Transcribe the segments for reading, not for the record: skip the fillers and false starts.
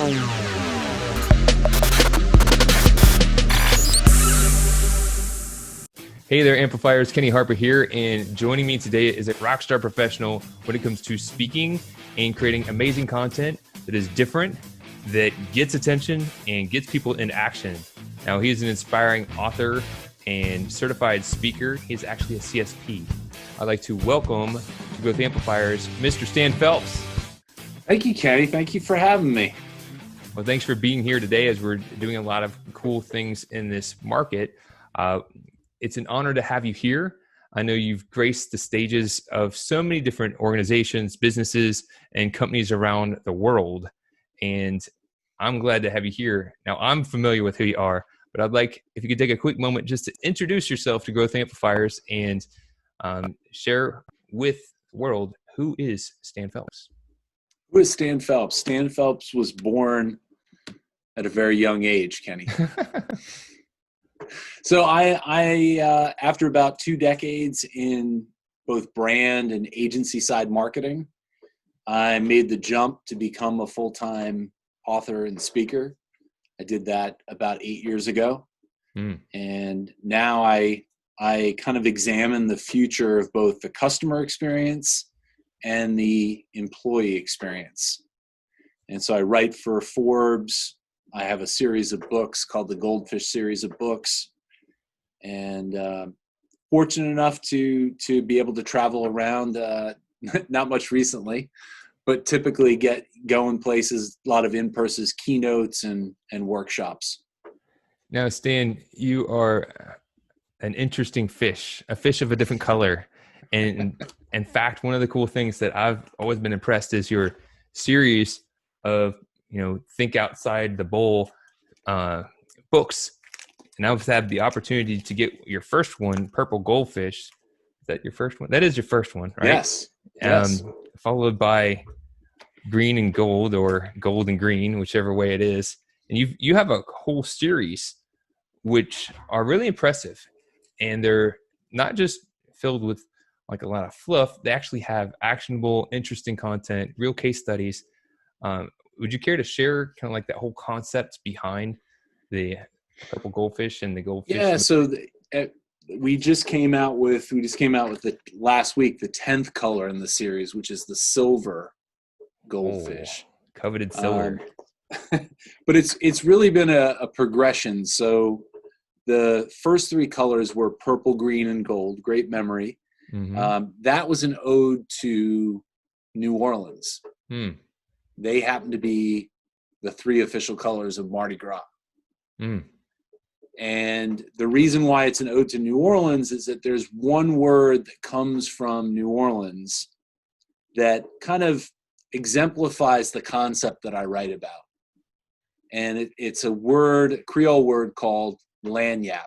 Hey there, Amplifiers. Kenny Harper here, and joining me today is a rockstar professional when it comes to speaking and creating amazing content that is different, that gets attention, and gets people in action. Now, he's an inspiring author and certified speaker. He's actually a CSP. I'd like to welcome to Growth Amplifiers, Mr. Stan Phelps. Thank you, Kenny. Thank you for having me. Well, thanks for being here today as we're doing a lot of cool things in this market. It's an honor to have you here. I know you've graced the stages of so many different organizations, businesses, and companies around the world. And I'm glad to have you here. Now, I'm familiar with who you are, but I'd like if you could take a quick moment just to introduce yourself to Growth Amplifiers and share with the world, who is Stan Phelps? Who is Stan Phelps? Stan Phelps was born at a very young age, Kenny. So I after about 2 decades in both brand and agency side marketing, I made the jump to become a full-time author and speaker. I did that about 8 years ago. And now I kind of examine the future of both the customer experience and the employee experience. And so I write for Forbes. I have a series of books called the Goldfish series of books, and fortunate enough to be able to travel around, not much recently, but typically get going places, a lot of in-person keynotes and workshops. Now, Stan, you are an interesting fish, a fish of a different color. And in fact, one of the cool things that I've always been impressed is your series of, think outside the bowl books. And I've had the opportunity to get your first one, Purple Goldfish. Is that your first one? That is your first one, right? Yes. Yes. Followed by Green and Gold, or Gold and Green, whichever way it is. And you have a whole series which are really impressive. And they're not just filled with like a lot of fluff. They actually have actionable, interesting content, real case studies. Would you care to share kind of like that whole concept behind the Purple Goldfish and the Goldfish? Yeah. So we just came out with the last week, the 10th color in the series, which is the silver goldfish. Coveted silver. But it's really been a progression. So the first 3 colors were purple, green, and gold. Great memory. Mm-hmm. That was an ode to New Orleans. They happen to be the 3 official colors of Mardi Gras. And the reason why it's an ode to New Orleans is that there's one word that comes from New Orleans that kind of exemplifies the concept that I write about. And it's a Creole word called lagniappe.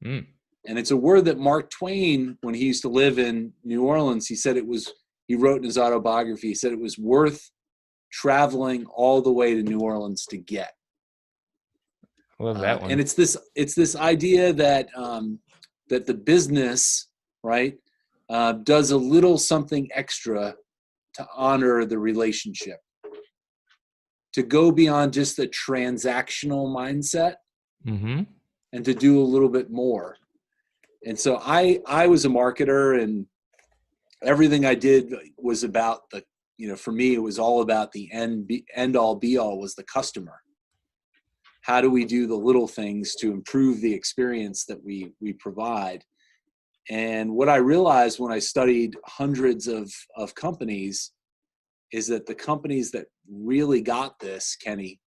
And it's a word that Mark Twain, when he used to live in New Orleans, he wrote in his autobiography, he said it was worth traveling all the way to New Orleans to get. I love that one. And it's this idea that that the business, right, does a little something extra to honor the relationship, to go beyond just the transactional mindset, and to do a little bit more. And so I was a marketer, and everything I did was about for me, it was all about the end all be all was the customer. How do we do the little things to improve the experience that we provide? And what I realized when I studied hundreds of companies is that the companies that really got this, Kenny,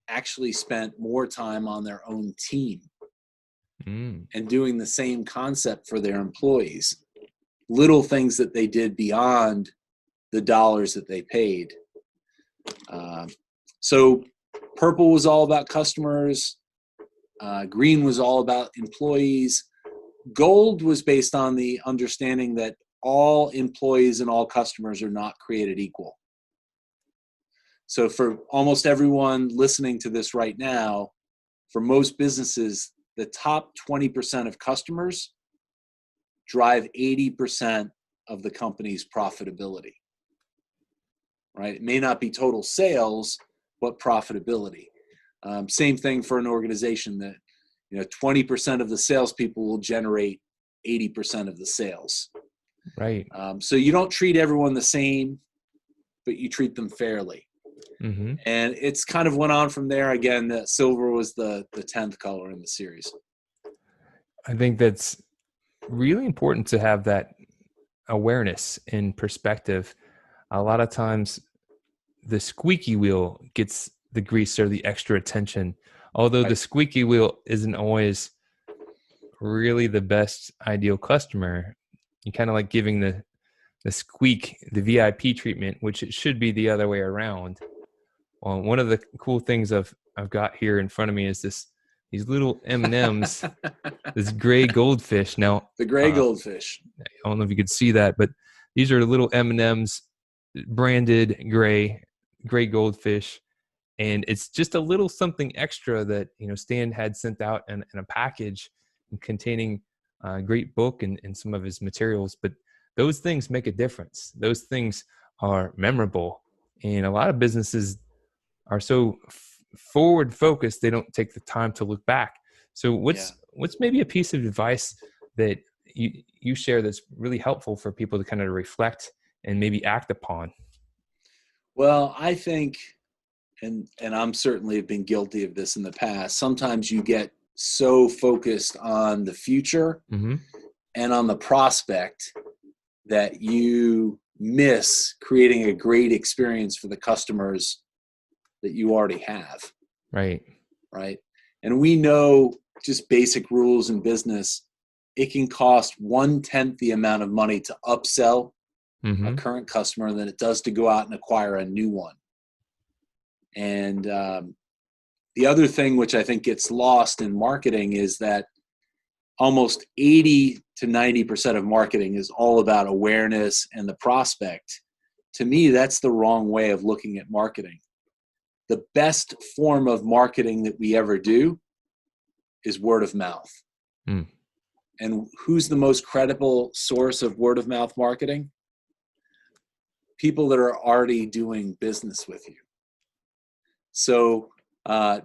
actually spent more time on their own team and doing the same concept for their employees. Little things that they did beyond the dollars that they paid. So purple was all about customers. Green was all about employees. Gold was based on the understanding that all employees and all customers are not created equal. So for almost everyone listening to this right now, for most businesses, the top 20% of customers drive 80% of the company's profitability, right? It may not be total sales, What profitability? Same thing for an organization that, 20% of the salespeople will generate 80% of the sales. Right. So you don't treat everyone the same, but you treat them fairly. Mm-hmm. And it's kind of went on from there. Again, silver was the 10th color in the series. I think that's really important to have that awareness and perspective. A lot of times the squeaky wheel gets the grease or the extra attention, although the squeaky wheel isn't always really the best ideal customer. You kind of like giving the squeak the VIP treatment, which it should be the other way around. Well, one of the cool things I've got here in front of me is these little M&Ms, this gray goldfish. Now, the gray goldfish. I don't know if you could see that, but these are little M&Ms, branded gray goldfish, and it's just a little something extra that Stan had sent out in a package containing a great book and some of his materials. But those things make a difference. Those things are memorable, and a lot of businesses are so forward focused they don't take the time to look back. So what's maybe a piece of advice that you share that's really helpful for people to kind of reflect and maybe act upon? Well, I think, and I'm certainly have been guilty of this in the past, sometimes you get so focused on the future Mm-hmm. and on the prospect that you miss creating a great experience for the customers that you already have. Right. And we know just basic rules in business. It can cost 1/10 the amount of money to upsell a current customer than it does to go out and acquire a new one. And the other thing which I think gets lost in marketing is that almost 80 to 90% of marketing is all about awareness and the prospect. To me, that's the wrong way of looking at marketing. The best form of marketing that we ever do is word of mouth. And who's the most credible source of word of mouth marketing? People that are already doing business with you. So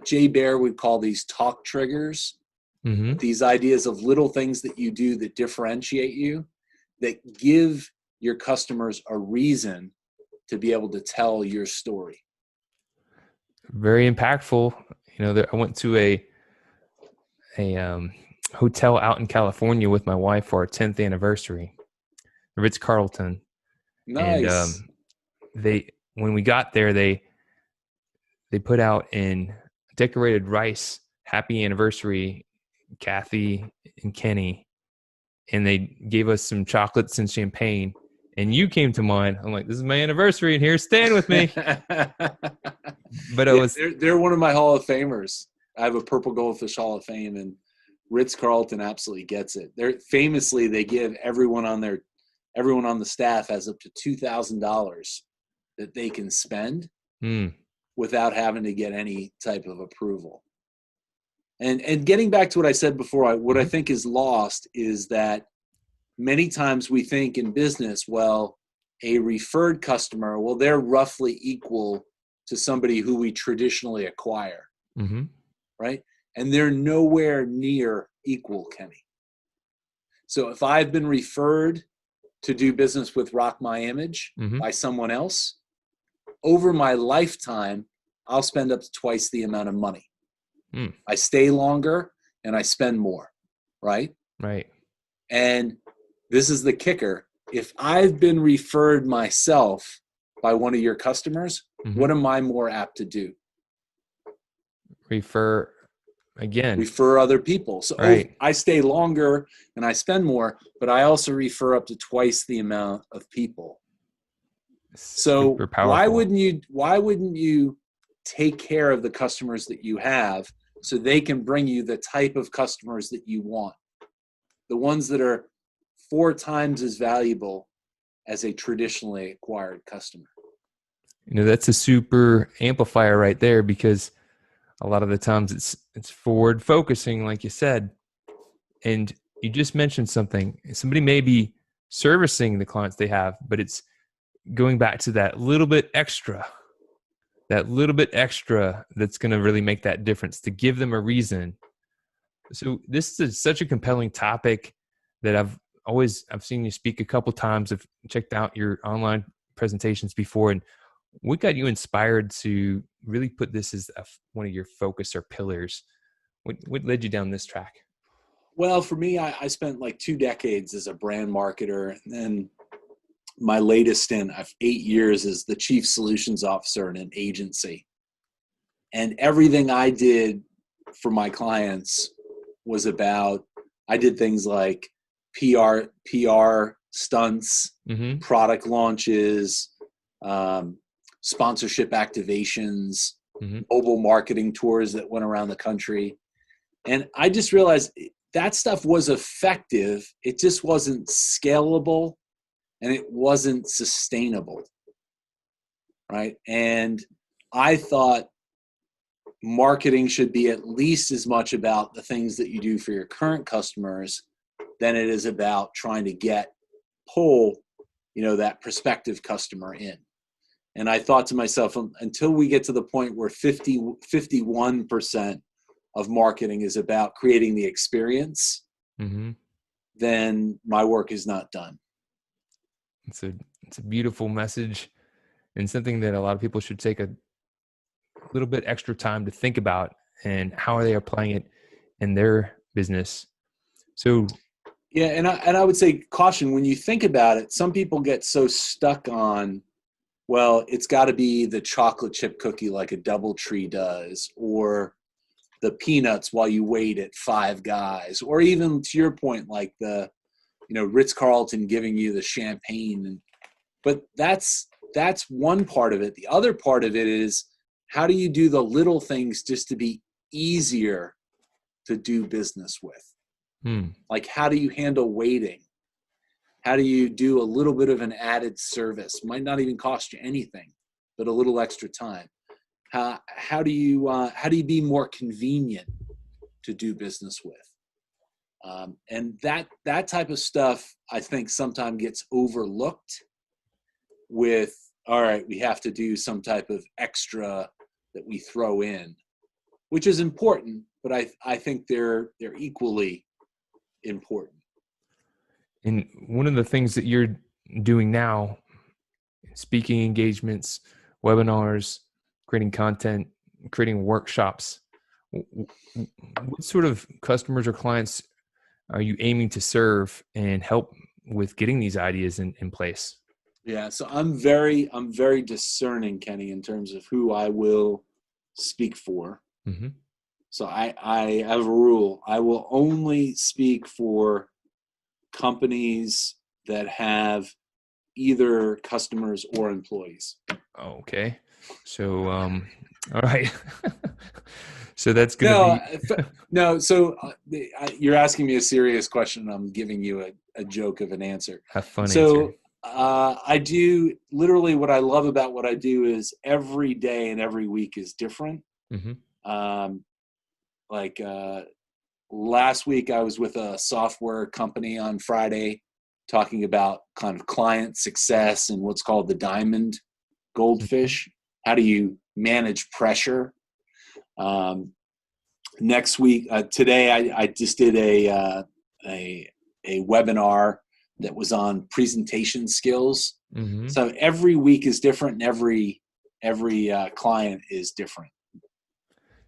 Jay Baer would call these talk triggers. These ideas of little things that you do that differentiate you, that give your customers a reason to be able to tell your story. Very impactful. I went to a hotel out in California with my wife for our 10th anniversary, Ritz-Carlton. Nice. And when we got there, they put out in decorated rice, happy anniversary, Kathy and Kenny, and they gave us some chocolates and champagne. And you came to mind. I'm like, this is my anniversary, and here's Stan with me. But they're one of my Hall of Famers. I have a Purple Goldfish Hall of Fame, and Ritz-Carlton absolutely gets it. They give everyone on the staff has up to $2,000 that they can spend without having to get any type of approval. And getting back to what I said before, what I think is lost is that many times we think in business, well, a referred customer, well, they're roughly equal to somebody who we traditionally acquire, right? And they're nowhere near equal, Kenny. So if I've been referred to do business with Rock My Image by someone else, over my lifetime, I'll spend up to twice the amount of money. I stay longer and I spend more, right? Right. And this is the kicker. If I've been referred myself by one of your customers, what am I more apt to do? Refer other people. So I stay longer and I spend more, but I also refer up to twice the amount of people. So why wouldn't you take care of the customers that you have so they can bring you the type of customers that you want? The ones that are 4 times as valuable as a traditionally acquired customer. That's a super amplifier right there, because a lot of the times it's forward focusing, like you said. And you just mentioned something. Somebody may be servicing the clients they have, but it's going back to that little bit extra that little bit extra that's going to really make that difference, to give them a reason. So this is such a compelling topic that I've seen you speak a couple times. I've checked out your online presentations before, and what got you inspired to really put this as one of your focus or pillars? What led you down this track? Well, for me, I spent like 2 decades as a brand marketer, and then my latest stint, I've 8 years as the chief solutions officer in an agency. And everything I did for my clients was about, I did things like PR stunts, Mm-hmm. product launches, sponsorship activations, Mm-hmm. mobile marketing tours that went around the country. And I just realized that stuff was effective. It just wasn't scalable and it wasn't sustainable, right? And I thought marketing should be at least as much about the things that you do for your current customers than it is about trying to pull, that prospective customer in. And I thought to myself, until we get to the point where 51% of marketing is about creating the experience, Mm-hmm. then my work is not done. It's a beautiful message, and something that a lot of people should take a little bit extra time to think about, and how are they applying it in their business. So yeah, and I would say caution when you think about it. Some people get so stuck on, well, it's got to be the chocolate chip cookie like a DoubleTree does, or the peanuts while you wait at Five Guys, or even to your point, like the Ritz-Carlton giving you the champagne. But that's one part of it. The other part of it is, how do you do the little things just to be easier to do business with? Like, how do you handle waiting? How do you do a little bit of an added service? Might not even cost you anything, but a little extra time. How do you be more convenient to do business with? And that type of stuff, I think, sometimes gets overlooked with, all right, we have to do some type of extra that we throw in, which is important, but I think they're equally important. And one of the things that you're doing now, speaking engagements, webinars, creating content, creating workshops, what sort of customers or clients are you aiming to serve and help with getting these ideas in place? Yeah, so I'm very discerning, Kenny, in terms of who I will speak for. Mm-hmm. So I have a rule. I will only speak for companies that have either customers or employees. Okay. So, all right. So that's going to be... No. So you're asking me a serious question. I'm giving you a joke of an answer. A fun so, answer. I do literally, what I love about what I do is every day and every week is different. Mm-hmm. Last week I was with a software company on Friday talking about kind of client success and what's called the diamond Goldfish. How do you manage pressure? Next week, today I just did a webinar that was on presentation skills. Mm-hmm. So every week is different, and every client is different.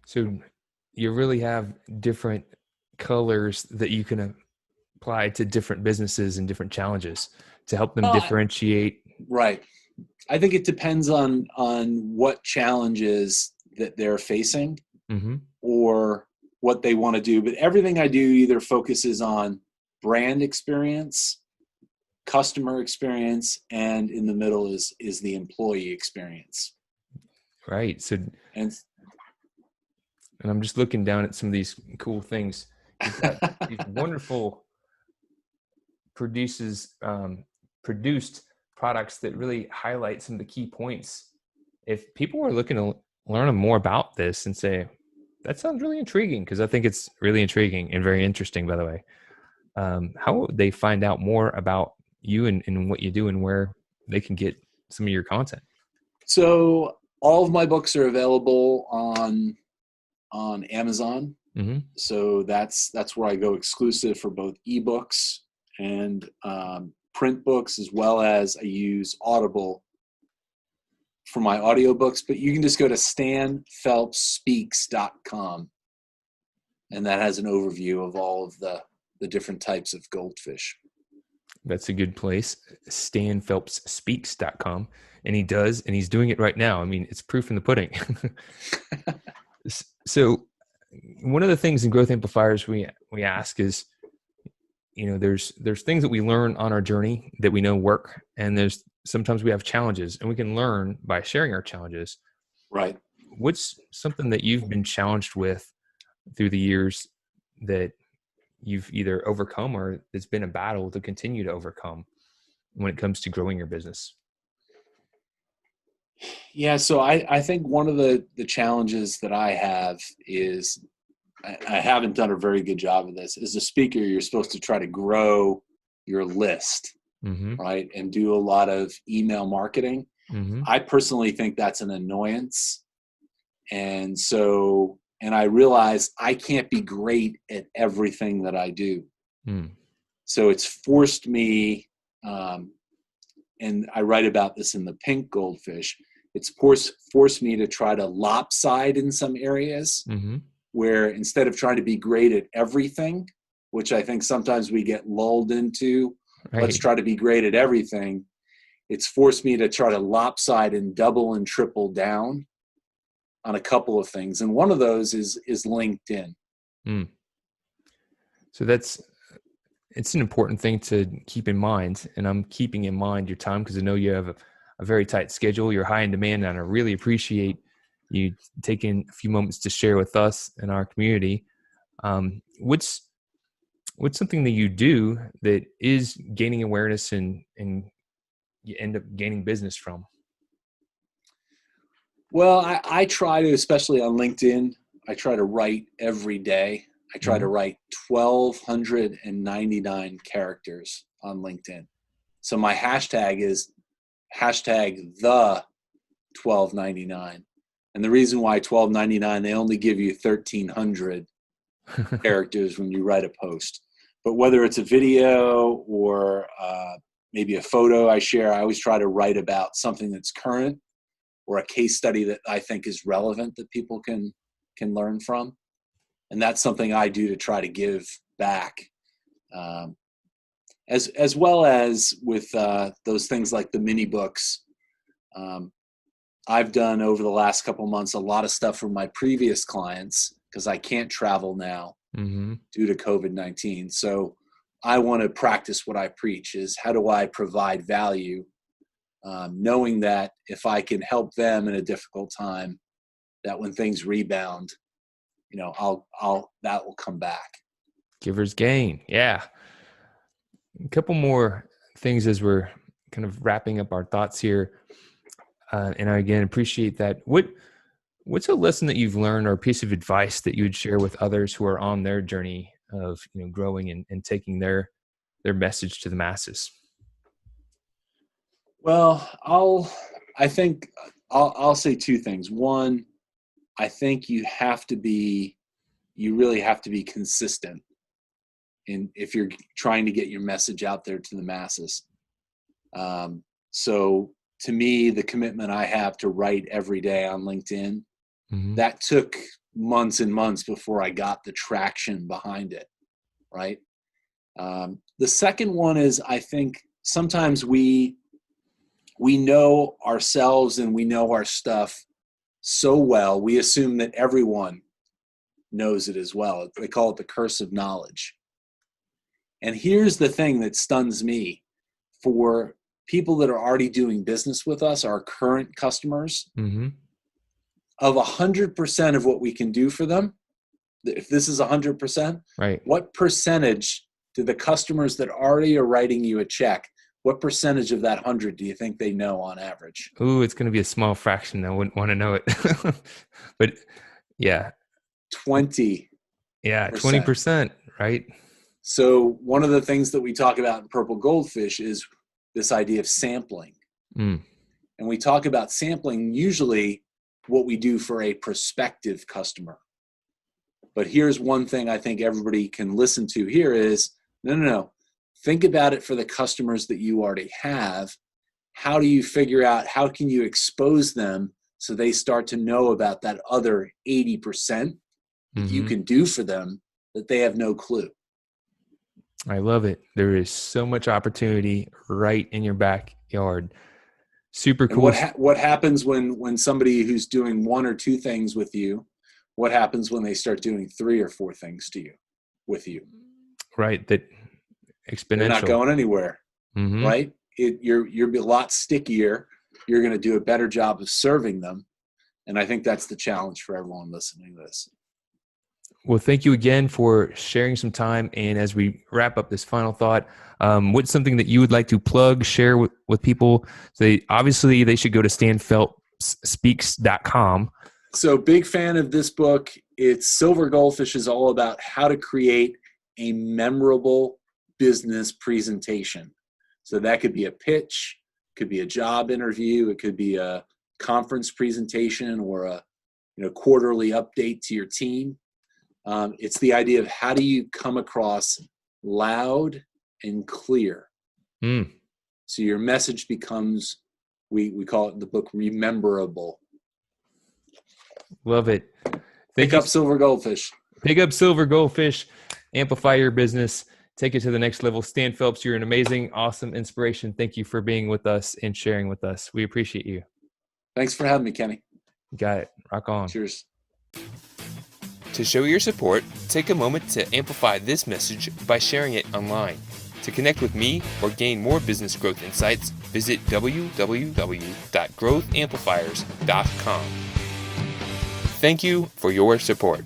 So you really have different colors that you can apply to different businesses and different challenges to help them differentiate. Right. I think it depends on what challenges that they're facing, Mm-hmm. or what they want to do. But everything I do either focuses on brand experience, customer experience, and in the middle is the employee experience. Right. So, and I'm just looking down at some of these cool things. You've got these wonderful produced products that really highlight some of the key points. If people are looking to learn more about this and say, that sounds really intriguing, because I think it's really intriguing and very interesting, by the way, how would they find out more about you and what you do, and where they can get some of your content? So All of my books are available on Amazon. Mm-hmm. So that's where I go exclusive for both ebooks and print books, as well as I use Audible for my audiobooks. But you can just go to stanphelpsspeaks.com, and that has an overview of all of the different types of goldfish. That's a good place. StanPhelpsSpeaks.com. And he does, and he's doing it right now. I mean, it's proof in the pudding. So one of the things in growth amplifiers we ask is, there's things that we learn on our journey that we know work, and there's sometimes we have challenges, and we can learn by sharing our challenges. Right. What's something that you've been challenged with through the years that you've either overcome or it's been a battle to continue to overcome when it comes to growing your business? Yeah, so I think one of the challenges that I have is I haven't done a very good job of this. As a speaker, you're supposed to try to grow your list, Mm-hmm. right? And do a lot of email marketing. Mm-hmm. I personally think that's an annoyance. And I realize I can't be great at everything that I do. Mm. So it's forced me, and I write about this in the Pink Goldfish, it's forced me to try to lopside in some areas, Mm-hmm. where instead of trying to be great at everything, which I think sometimes we get lulled into, Right. let's try to be great at everything. It's forced me to try to lopside and double and triple down on a couple of things. And one of those is LinkedIn. Mm. So it's an important thing to keep in mind. And I'm keeping in mind your time because I know you have a very tight schedule. You're high in demand, and I really appreciate you taking a few moments to share with us and our community. What's something that you do that is gaining awareness and you end up gaining business from? Well, I try to, especially on LinkedIn, I try to write every day. I try to write 1,299 characters on LinkedIn. So my hashtag is hashtag the 1299. And the reason why 1299, they only give you 1,300 characters when you write a post. But whether it's a video or maybe a photo I share, I always try to write about something that's current or a case study that I think is relevant that people can learn from. And that's something I do to try to give back. As well as with those things like the mini books. I've done over the last couple months a lot of stuff for my previous clients because I can't travel now due to COVID-19. So I want to practice what I preach, is how do I provide value, knowing that if I can help them in a difficult time, that when things rebound, that will come back. Givers gain. Yeah. A couple more things as we're kind of wrapping up our thoughts here. And I, again, appreciate that. What's a lesson that you've learned or a piece of advice that you would share with others who are on their journey of growing and taking their message to the masses? Well, I'll say two things. One, I think you really have to be consistent if you're trying to get your message out there to the masses. So to me, the commitment I have to write every day on LinkedIn, that took months and months before I got the traction behind it, right? The second one is, I think sometimes we know ourselves and we know our stuff so well, we assume that everyone knows it as well. They call it the curse of knowledge. And here's the thing that stuns me. For people that are already doing business with us, our current customers, of 100% of what we can do for them, if this is 100%, right? What percentage do the customers that already are writing you a check, what percentage of that 100 do you think they know on average? Ooh, it's going to be a small fraction. I wouldn't want to know it. But yeah. 20. Yeah, 20%, right? So one of the things that we talk about in Purple Goldfish is this idea of sampling. And we talk about sampling usually what we do for a prospective customer. But here's one thing I think everybody can listen to here is, no. Think about it for the customers that you already have. How do you figure out, how can you expose them so they start to know about that other 80% that you can do for them that they have no clue? I love it. There is so much opportunity right in your backyard. Super cool. And what happens when somebody who's doing one or two things with you, what happens when they start doing 3 or 4 things with you? Right. That exponential. They're not going anywhere, right? You're a lot stickier. You're going to do a better job of serving them. And I think that's the challenge for everyone listening to this. Well, thank you again for sharing some time. And as we wrap up this final thought, what's something that you would like to plug, share with people? Obviously, they should go to stanphelpsspeaks.com. So big fan of this book. It's Silver Goldfish is all about how to create a memorable business presentation. So that could be a pitch, could be a job interview, it could be a conference presentation or a quarterly update to your team. It's the idea of how do you come across loud and clear. So your message becomes, we call it in the book, rememberable. Love it. Pick up Silver Goldfish. Pick up Silver Goldfish. Amplify your business. Take it to the next level. Stan Phelps, you're an amazing, awesome inspiration. Thank you for being with us and sharing with us. We appreciate you. Thanks for having me, Kenny. Got it. Rock on. Cheers. To show your support, take a moment to amplify this message by sharing it online. To connect with me or gain more business growth insights, visit www.growthamplifiers.com. Thank you for your support.